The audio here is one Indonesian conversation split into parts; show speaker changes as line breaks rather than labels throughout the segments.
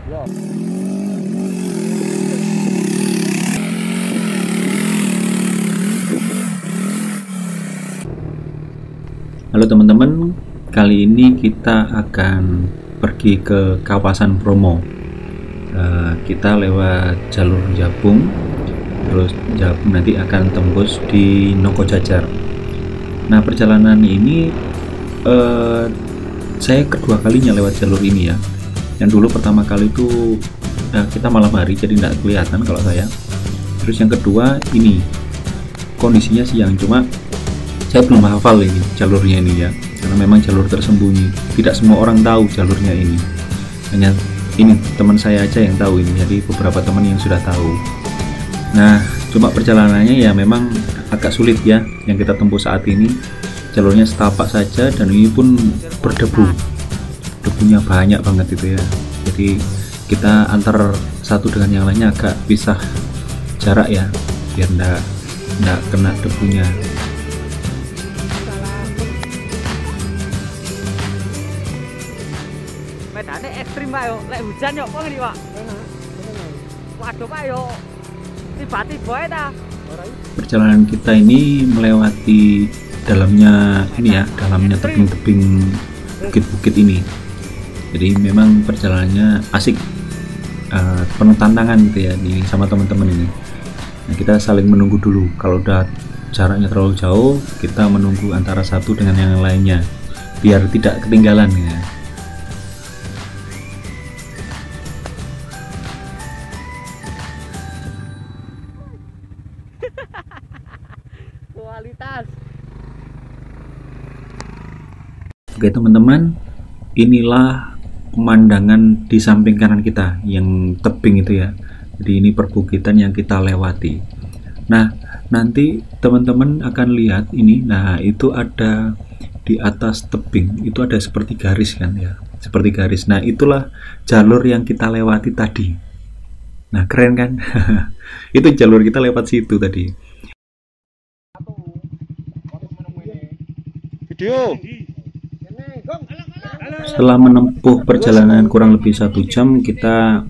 Ya.
Halo teman-teman, kali ini kita akan pergi ke kawasan Bromo. Kita lewat jalur Jabung, terus Jabung nanti akan tembus di Nogojajar. Nah, perjalanan ini saya kedua kalinya lewat jalur ini ya. Yang dulu pertama kali itu kita malam hari, jadi tidak kelihatan kalau saya. Terus yang kedua ini kondisinya siang, cuma saya belum hafal ini jalurnya ini ya, karena memang jalur tersembunyi, tidak semua orang tahu jalurnya ini, hanya ini teman saya aja yang tahu ini, jadi beberapa teman yang sudah tahu. Nah, cuma perjalanannya ya memang agak sulit ya, yang kita tempuh saat ini jalurnya setapak saja, dan ini pun berdebu, debunya banyak banget itu ya, jadi kita antar satu dengan yang lainnya agak pisah jarak ya, biar nggak kena debunya.
Medannya ekstrim Pak yo, lek hujan yo kok ngene Pak. Waduh Pak yo, tiba-tiba ta.
Perjalanan kita ini melewati dalamnya ini ya, dalamnya tebing-tebing bukit-bukit ini. Jadi memang perjalanannya asik, penuh tantangan gitu ya nih sama teman-teman ini. Nah, kita saling menunggu dulu. Kalau udah jaraknya terlalu jauh, kita menunggu antara satu dengan yang lainnya biar tidak ketinggalan ya.
Kualitas.
Oke teman-teman, inilah pemandangan di samping kanan kita yang tebing itu ya. Jadi ini perbukitan yang kita lewati. Nah, nanti teman-teman akan lihat ini. Nah, itu ada di atas tebing, itu ada seperti garis kan ya, seperti garis. Nah, itulah jalur yang kita lewati tadi. Nah, keren kan? Itu jalur kita lewat situ tadi.
Video.
Setelah menempuh perjalanan kurang lebih 1 jam, kita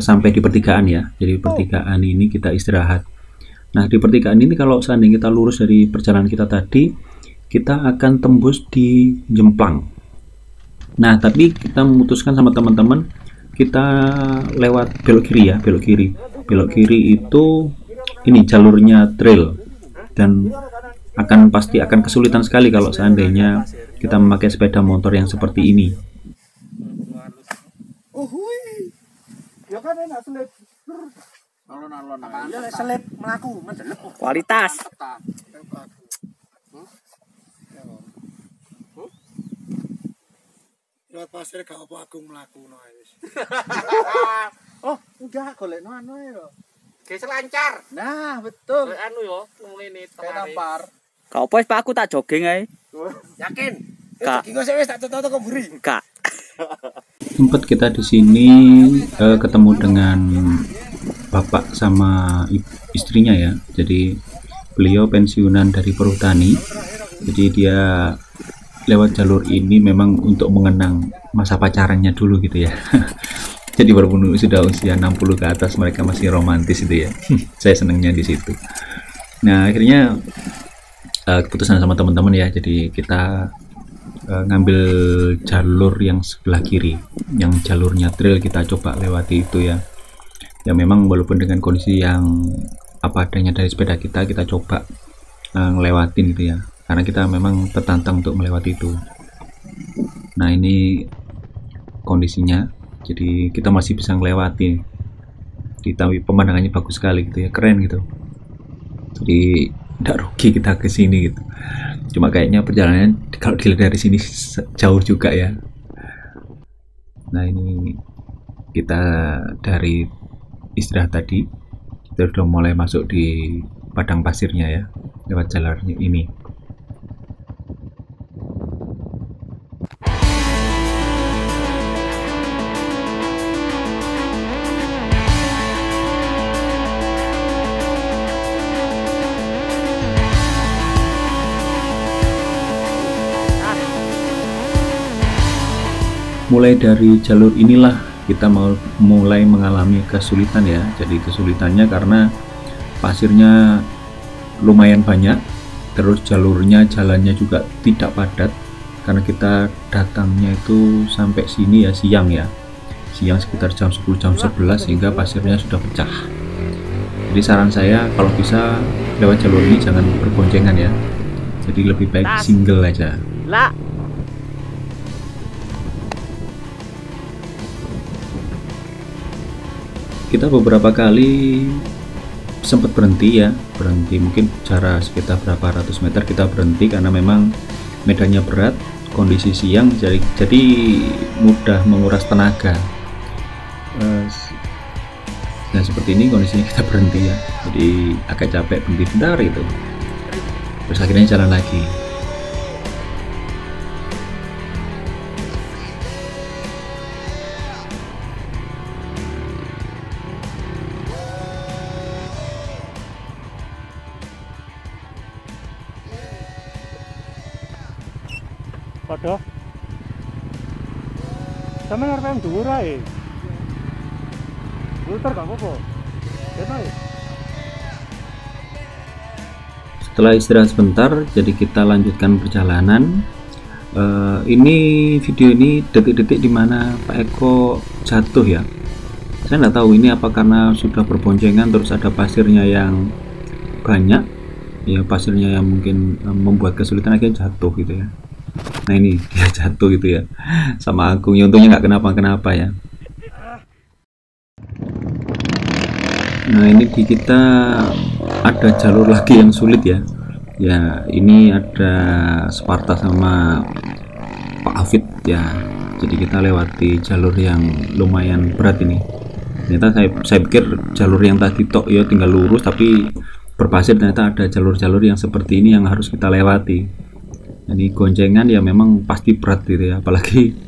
sampai di pertigaan ya. Jadi pertigaan ini kita istirahat. Nah, di pertigaan ini kalau seandainya kita lurus dari perjalanan kita tadi, kita akan tembus di Jemplang. Nah, tapi kita memutuskan sama teman-teman, kita lewat belok kiri ya, belok kiri. Belok kiri itu ini jalurnya trail, dan pasti akan kesulitan sekali kalau seandainya kita memakai sepeda motor yang seperti ini.
Kualitas.
Lewat pasir gak apa agung mlaku no wis. Oh, udah golekno anu ya.
Geser lancar.
Nah, betul.
Anu yo, ngene
Tampar.
Kau apa Pak, aku tak jogging ae.
Yakin?
Kak.
Iki wis tak toto kok buri.
Kak.
Sempat kita di sini ketemu dengan bapak sama istrinya ya. Jadi beliau pensiunan dari perhutani. Jadi dia lewat jalur ini memang untuk mengenang masa pacarannya dulu gitu ya. Jadi walaupun sudah usia 60 ke atas, mereka masih romantis itu ya. Saya senangnya di situ. Nah, akhirnya keputusan sama teman-teman ya. Jadi kita ngambil jalur yang sebelah kiri, yang jalurnya trail, kita coba lewati itu ya. Ya memang walaupun dengan kondisi yang apa adanya dari sepeda kita coba ngelewatin gitu ya, karena kita memang tertantang untuk melewati itu. Nah, ini kondisinya, jadi kita masih bisa ngelewati. Kita pemandangannya bagus sekali gitu ya, keren gitu. Jadi tidak rugi kita ke sini gitu. Cuma kayaknya perjalanannya kalau dilihat dari sini jauh juga ya. Nah, ini kita dari istirahat tadi, kita sudah mulai masuk di padang pasirnya ya, lewat jalurnya ini. Mulai dari jalur inilah kita mau mulai mengalami kesulitan ya. Jadi kesulitannya karena pasirnya lumayan banyak, terus jalannya juga tidak padat karena kita datangnya itu sampai sini ya siang sekitar jam 10 jam 11 sehingga pasirnya sudah pecah. Jadi saran saya kalau bisa lewat jalur ini jangan berboncengan ya, jadi lebih baik single aja.
Lah.
Kita beberapa kali sempat berhenti mungkin jarak sekitar berapa ratus meter kita berhenti karena memang medannya berat, kondisi siang, jadi mudah menguras tenaga. Nah seperti ini kondisinya kita berhenti ya, jadi agak capek berhenti bentar gitu, terus akhirnya jalan lagi.
Padha. Sampe ngarep dhuwur ae. Muter gak apa-apa.
Setelah istirahat sebentar, jadi kita lanjutkan perjalanan. Ini video ini detik-detik dimana Pak Eko jatuh ya. Saya nggak tahu ini apa karena sudah berboncengan terus ada pasirnya yang banyak, ya pasirnya yang mungkin membuat kesulitan akhirnya jatuh gitu ya. Nah ini dia jatuh gitu ya sama Agung, ya untungnya nggak kenapa-kenapa ya. Nah ini di kita ada jalur lagi yang sulit ya. Ya ini ada Sparta sama Pak Afid ya. Jadi kita lewati jalur yang lumayan berat ini. Ternyata saya pikir jalur yang tadi tok ya tinggal lurus, tapi berpasir ternyata ada jalur-jalur yang seperti ini yang harus kita lewati. Ini goncengan ya memang pasti berat gitu ya, apalagi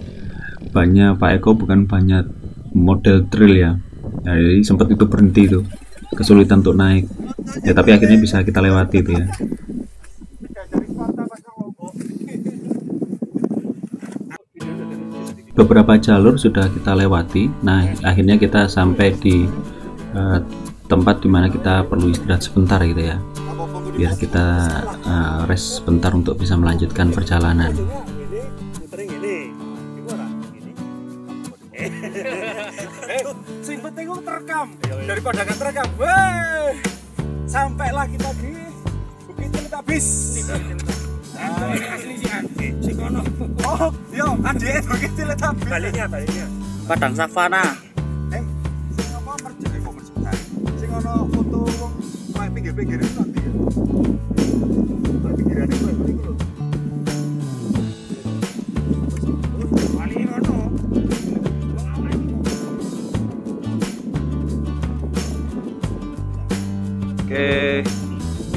banyak Pak Eko bukan banyak model trail ya. Nah, jadi sempat itu berhenti itu, kesulitan untuk naik ya, tapi akhirnya bisa kita lewati itu ya. Beberapa jalur sudah kita lewati. Nah akhirnya kita sampai di tempat dimana kita perlu istirahat sebentar gitu ya, biar kita rest sebentar untuk bisa melanjutkan perjalanan.
Sing penting terekam daripada gak terekam. Weh, sampailah kita di Bukit Teletabis. Asli si Ade, si kono. Oh, yo Ade Bukit Teletabis. Baliknya. Padang Savana. Sing apa perjalanan kok perjalanan. Sing ono foto wong pinggir-pinggir itu nanti. Pinggiran itu lho.
Oke,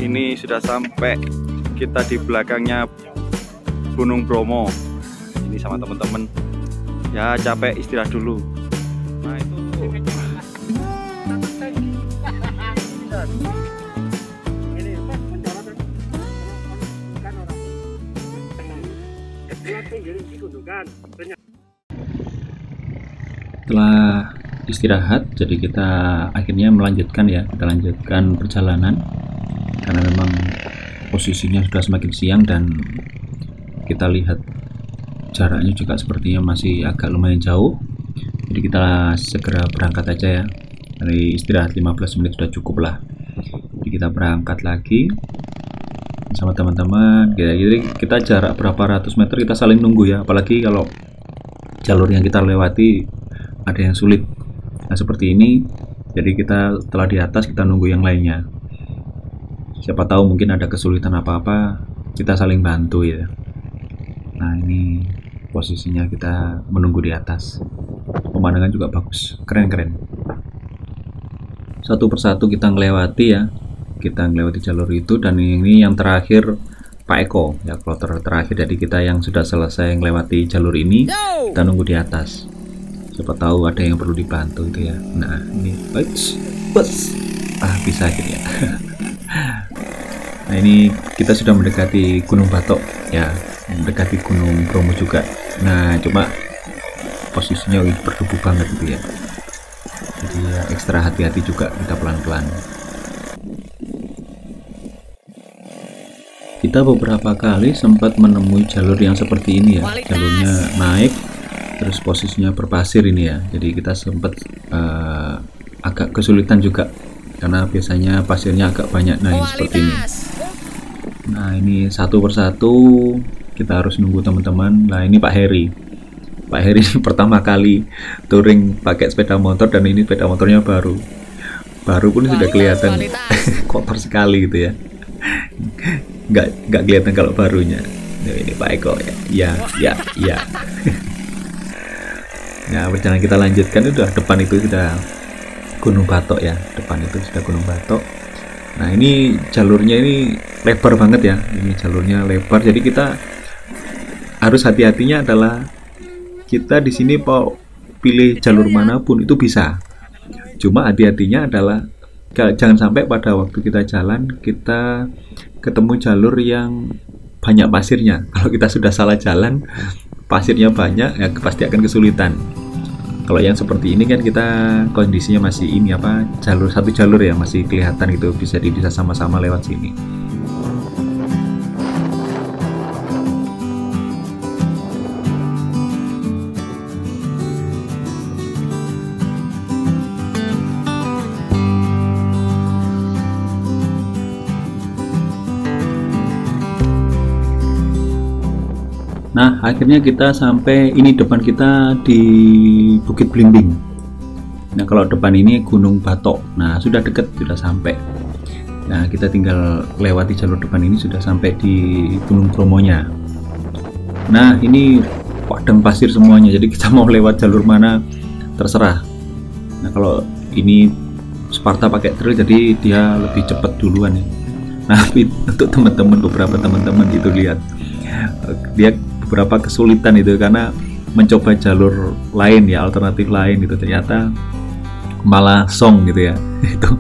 ini sudah sampai kita di belakangnya Gunung Bromo. Ini sama teman-teman. Ya capek, istirahat dulu. Nah itu. Setelah istirahat, jadi kita akhirnya melanjutkan ya, kita lanjutkan perjalanan karena memang posisinya sudah semakin siang dan kita lihat jaraknya juga sepertinya masih agak lumayan jauh, jadi kita segera berangkat aja ya. Dari istirahat 15 menit sudah cukup lah, jadi kita berangkat lagi sama teman-teman. Jadi kita jarak berapa ratus meter kita saling nunggu ya, apalagi kalau jalur yang kita lewati ada yang sulit. Nah seperti ini, jadi kita setelah di atas kita nunggu yang lainnya, siapa tahu mungkin ada kesulitan apa-apa, kita saling bantu ya. Nah ini posisinya kita menunggu di atas, pemandangan juga bagus, keren-keren. Satu persatu kita ngelewati ya, kita ngelewati jalur itu, dan ini yang terakhir Pak Eko ya, kloter terakhir dari kita yang sudah selesai ngelewati jalur ini. Kita nunggu di atas, siapa tahu ada yang perlu dibantu itu ya. Nah ini bisa akhirnya. Nah ini kita sudah mendekati Gunung Batok ya, mendekati Gunung Bromo juga. Nah cuma posisinya berdebu banget gitu ya. Jadi ya ekstra hati-hati juga, kita pelan-pelan. Kita beberapa kali sempat menemui jalur yang seperti ini ya, jalurnya naik terus posisinya berpasir ini ya. Jadi kita sempat agak kesulitan juga karena biasanya pasirnya agak banyak. Nah ini seperti ini. Nah ini satu persatu kita harus nunggu teman-teman. Nah ini Pak Heri pertama kali touring pakai sepeda motor, dan ini sepeda motornya baru pun sudah kelihatan kotor sekali gitu ya. nggak kelihatan kalau barunya. Nah, ini Pak Eko ya. Nah perjalanan kita lanjutkan, udah depan itu sudah Gunung Batok ya, depan itu sudah Gunung Batok. Nah ini jalurnya ini lebar banget ya, ini jalurnya lebar, jadi kita harus hati-hatinya adalah kita di sini mau pilih jalur manapun itu bisa, cuma hati-hatinya adalah jangan sampai pada waktu kita jalan kita ketemu jalur yang banyak pasirnya. Kalau kita sudah salah jalan, pasirnya banyak ya pasti akan kesulitan. Kalau yang seperti ini kan kita kondisinya masih ini apa, satu jalur ya, masih kelihatan gitu, bisa sama-sama lewat sini. Nah akhirnya kita sampai, ini depan kita di Bukit Blimbing. Nah kalau depan ini Gunung Batok. Nah sudah deket, sudah sampai. Nah kita tinggal lewati jalur depan ini, sudah sampai di Gunung Bromonya. Nah ini padang pasir semuanya, jadi kita mau lewat jalur mana terserah. Nah kalau ini Sparta pakai trail, jadi dia lebih cepat duluan ya. Nah untuk teman-teman, beberapa teman-teman gitu lihat dia beberapa kesulitan itu karena mencoba jalur lain ya, alternatif lain gitu, ternyata malah song gitu ya. Itu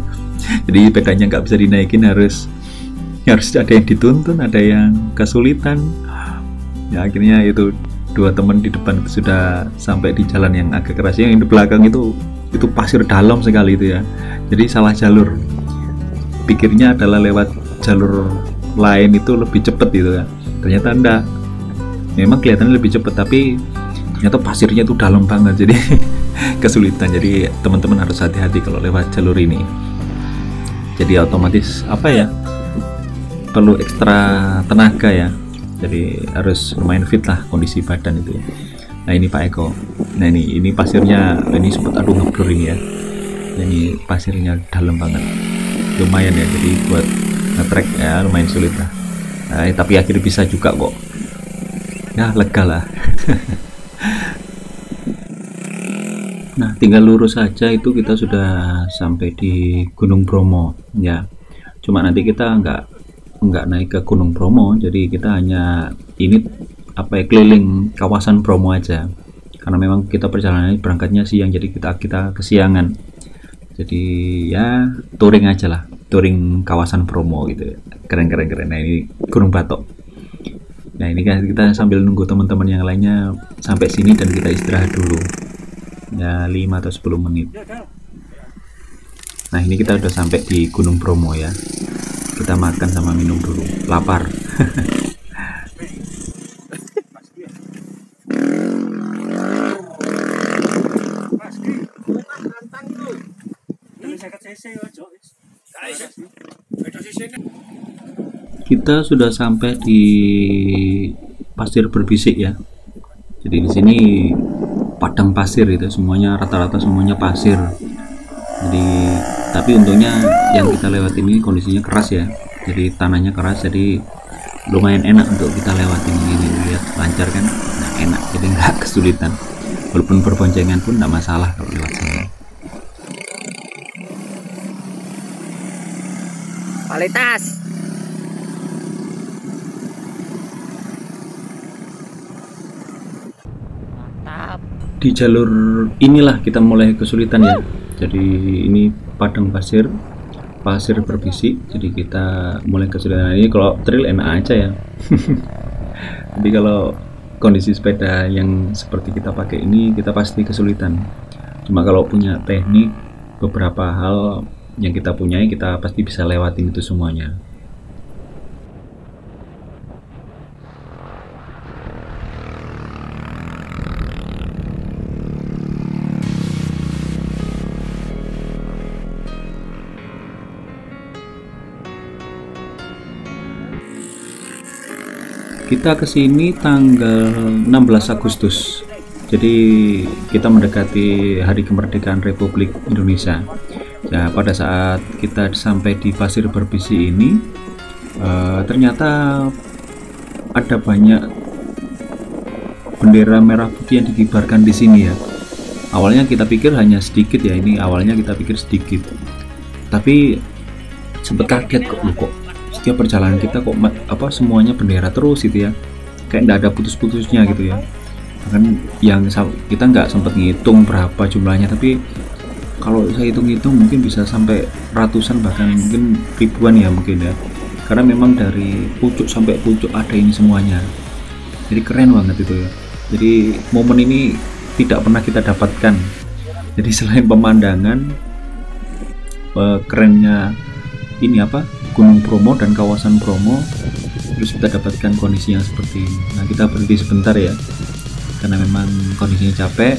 jadi sepedanya nggak bisa dinaikin, harus ada yang dituntun, ada yang kesulitan ya. Akhirnya itu dua teman di depan itu sudah sampai di jalan yang agak keras, yang di belakang itu pasir dalam sekali itu ya, jadi salah jalur, pikirnya adalah lewat jalur lain itu lebih cepat gitu ya, ternyata enggak. Memang kelihatannya lebih cepat, tapi ternyata pasirnya itu dalam banget, jadi kesulitan. Jadi teman-teman harus hati-hati kalau lewat jalur ini. Jadi otomatis apa ya, perlu ekstra tenaga ya. Jadi harus lumayan fit lah kondisi badan itu ya. Nah ini Pak Eko. Nah ini pasirnya, ini sempat aduh ngeblur ini ya. Ini pasirnya dalam banget, lumayan ya. Jadi buat nge-trek ya lumayan sulit lah. Nah, tapi akhirnya bisa juga kok. Ya lega lah. Nah tinggal lurus saja itu kita sudah sampai di Gunung Bromo ya. Cuma nanti kita nggak naik ke Gunung Bromo, jadi kita hanya ini apa ya, keliling kawasan Bromo aja, karena memang kita perjalanannya berangkatnya siang, jadi kita kesiangan. Jadi ya touring aja lah, touring kawasan Bromo gitu. Keren. Nah ini Gunung Batok. Nah ini kan kita sambil nunggu teman-teman yang lainnya sampai sini dan kita istirahat dulu ya 5 atau 10 menit. Nah ini kita udah sampai di Gunung Bromo ya. Kita makan sama minum dulu, lapar. Kita sudah sampai di Pasir Berbisik ya. Jadi di sini padang pasir itu, semuanya rata-rata semuanya pasir. Jadi tapi untungnya yang kita lewat ini kondisinya keras ya. Jadi tanahnya keras, jadi lumayan enak untuk kita lewatin ini. Lihat lancar kan? Nah, enak. Jadi nggak kesulitan. Walaupun berboncengan pun nggak masalah kalau lewat sini.
Kualitas.
Di jalur inilah kita mulai kesulitan ya. Jadi ini padang pasir berbisik, jadi kita mulai kesulitan. Ini kalau trail enak aja ya. Tapi kalau kondisi sepeda yang seperti kita pakai ini kita pasti kesulitan. Cuma kalau punya teknik, beberapa hal yang kita punyai kita pasti bisa lewatin itu semuanya. Kita kesini tanggal 16 Agustus, jadi kita mendekati hari kemerdekaan Republik Indonesia. Ya, pada saat kita sampai di Pasir Berbisi ini, ternyata ada banyak bendera merah putih yang dikibarkan di sini ya. Awalnya kita pikir hanya sedikit ya, ini awalnya kita pikir sedikit, tapi sempat kaget kok setiap perjalanan kita kok semuanya bendera terus gitu ya, kayak nggak ada putus-putusnya gitu ya. Kan yang kita nggak sempat ngitung berapa jumlahnya, tapi kalau saya hitung-hitung mungkin bisa sampai ratusan, bahkan mungkin ribuan ya mungkin ya, karena memang dari pucuk sampai pucuk ada ini semuanya. Jadi keren banget itu ya. Jadi momen ini tidak pernah kita dapatkan. Jadi selain pemandangan, kerennya ini Gunung Bromo dan kawasan Bromo, terus kita dapatkan kondisi yang seperti ini. Nah, kita berhenti sebentar ya, karena memang kondisinya capek,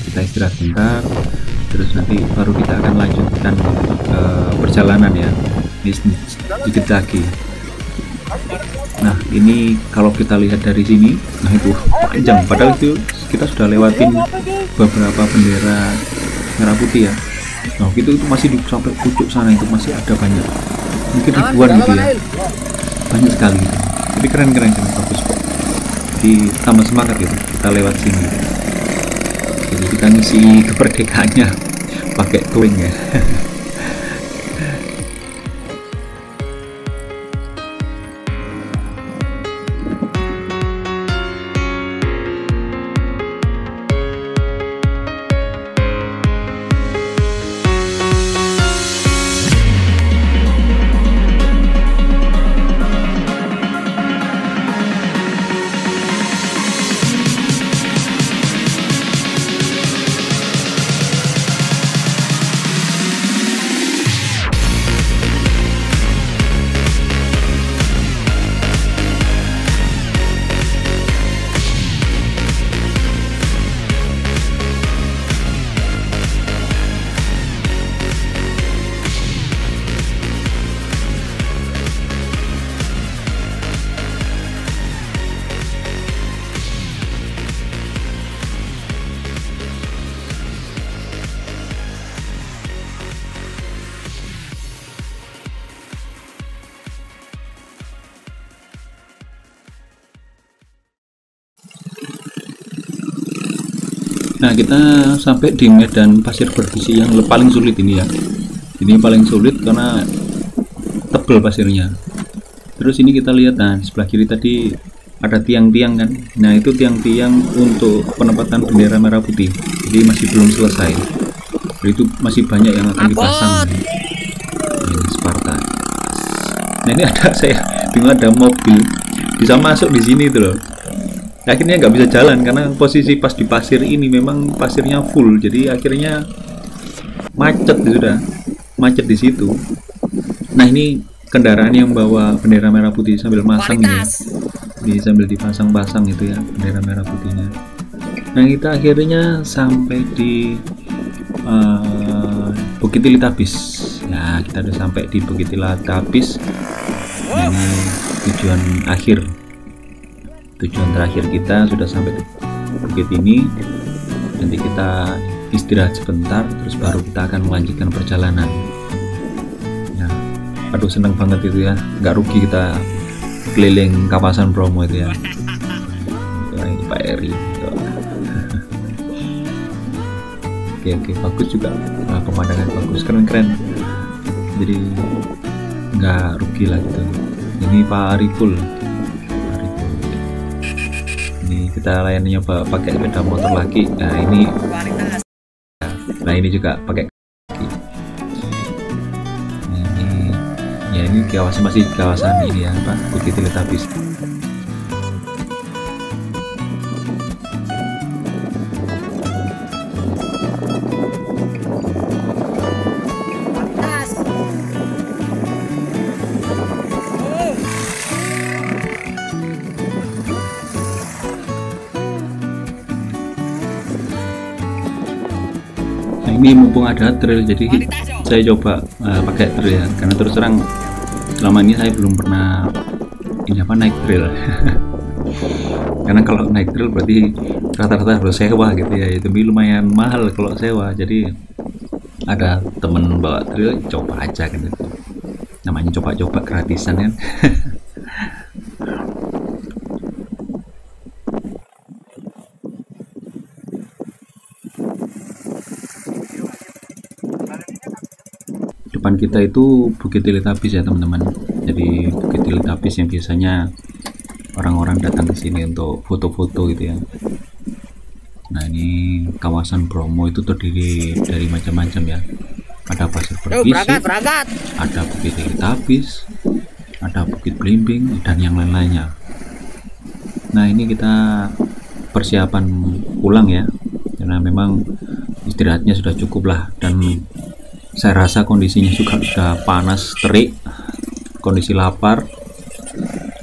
kita istirahat sebentar, terus nanti baru kita akan lanjutkan perjalanan ya. Ini sedikit lagi. Nah, ini kalau kita lihat dari sini, nah itu panjang, padahal itu kita sudah lewatin beberapa bendera merah putih ya. Nah, itu masih sampai pucuk sana, itu masih ada banyak, mungkin ribuan gitu ya, banyak sekali gitu. Tapi keren bagus kok. Jadi tambah semangat gitu kita lewat sini. Jadi kita ngisi kemerdekaannya pakai touring ya. Nah, kita sampai di medan Pasir Berbisi yang paling sulit ini ya. Ini paling sulit karena tebal pasirnya. Terus ini kita lihat, nah sebelah kiri tadi ada tiang-tiang kan. Nah, itu tiang-tiang untuk penempatan bendera merah putih. Jadi masih belum selesai. Jadi itu masih banyak yang akan dipasang. Ini Sparta. Nah, ini saya dengar ada mobil bisa masuk di sini tuh loh. Akhirnya nggak bisa jalan karena posisi pas di pasir ini memang pasirnya full, jadi akhirnya macet di situ. Nah, ini kendaraan yang bawa bendera merah putih sambil masang ini, sambil dipasang-pasang itu ya bendera merah putihnya. Nah, kita akhirnya sampai di Bukit Teletabis. Nah, kita udah sampai di Bukit Teletabis. Ini tujuan terakhir kita sudah sampai di bukit ini. Nanti kita istirahat sebentar, terus baru kita akan melanjutkan perjalanan ya. Aduh, seneng banget itu ya, nggak rugi kita keliling kawasan Bromo itu ya. Ini Pak Eri gitu. Oke, bagus juga. Nah, pemandangan bagus, keren, jadi nggak rugi lah gitu. Ini Pak Ariful. Kita layaninya pakai sepeda motor lagi. Nah ini juga pakai kaki. Nah, ini masih kawasan ini ya, Bukit Teletabis. ini mumpung ada trail, jadi saya coba pakai trail ya, karena terus terang selama ini saya belum pernah naik trail. Karena kalau naik trail berarti rata-rata harus sewa gitu ya, itu lumayan mahal kalau sewa. Jadi ada temen bawa trail, coba aja kan, itu namanya coba-coba gratisan kan. Depan kita itu Bukit Teletubbies ya teman-teman. Jadi Bukit Teletubbies yang biasanya orang-orang datang ke sini untuk foto-foto gitu ya. Nah, ini kawasan Bromo itu terdiri dari macam-macam ya. Ada pasir berbisik, ada Bukit Teletubbies, ada Bukit Belimbing, dan yang lain-lainnya. Nah, ini kita persiapan pulang ya, karena memang istirahatnya sudah cukup lah, dan saya rasa kondisinya juga sudah panas, terik, kondisi lapar,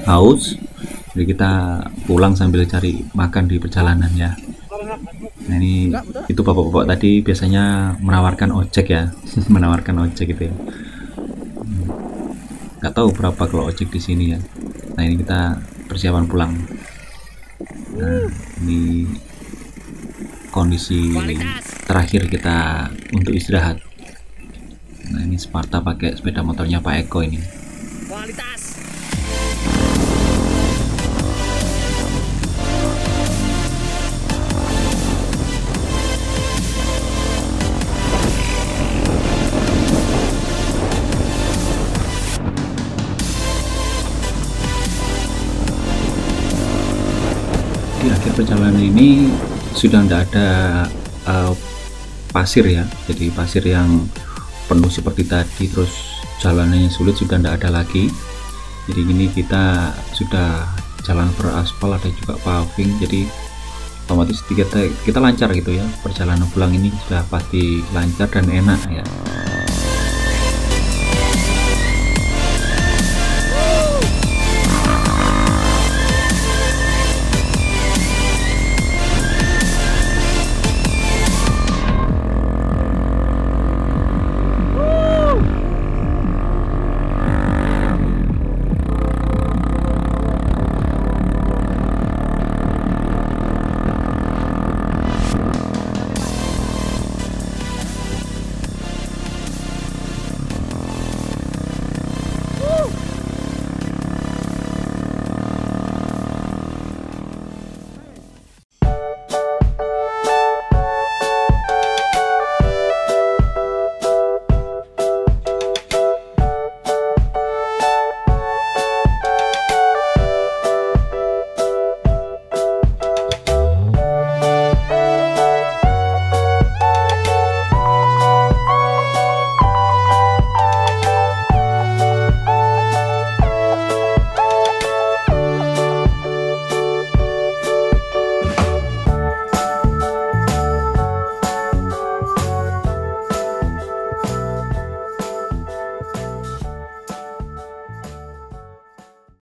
haus. Jadi kita pulang sambil cari makan di perjalanan ya. Nah, ini itu bapak-bapak tadi biasanya menawarkan ojek ya. Menawarkan ojek gitu ya. Nggak tahu berapa kalau ojek di sini ya. Nah, ini kita persiapan pulang. Nah, ini kondisi terakhir kita untuk istirahat. Nah, ini Sparta pakai sepeda motornya Pak Eko ini.
Kualitas.
Di akhir perjalanan ini sudah tidak ada pasir ya, jadi pasir yang penuh seperti tadi, terus jalanannya sulit sudah tidak ada lagi. Jadi ini kita sudah jalan beraspal, ada juga paving, jadi otomatis kita lancar gitu ya. Perjalanan pulang ini sudah pasti lancar dan enak ya.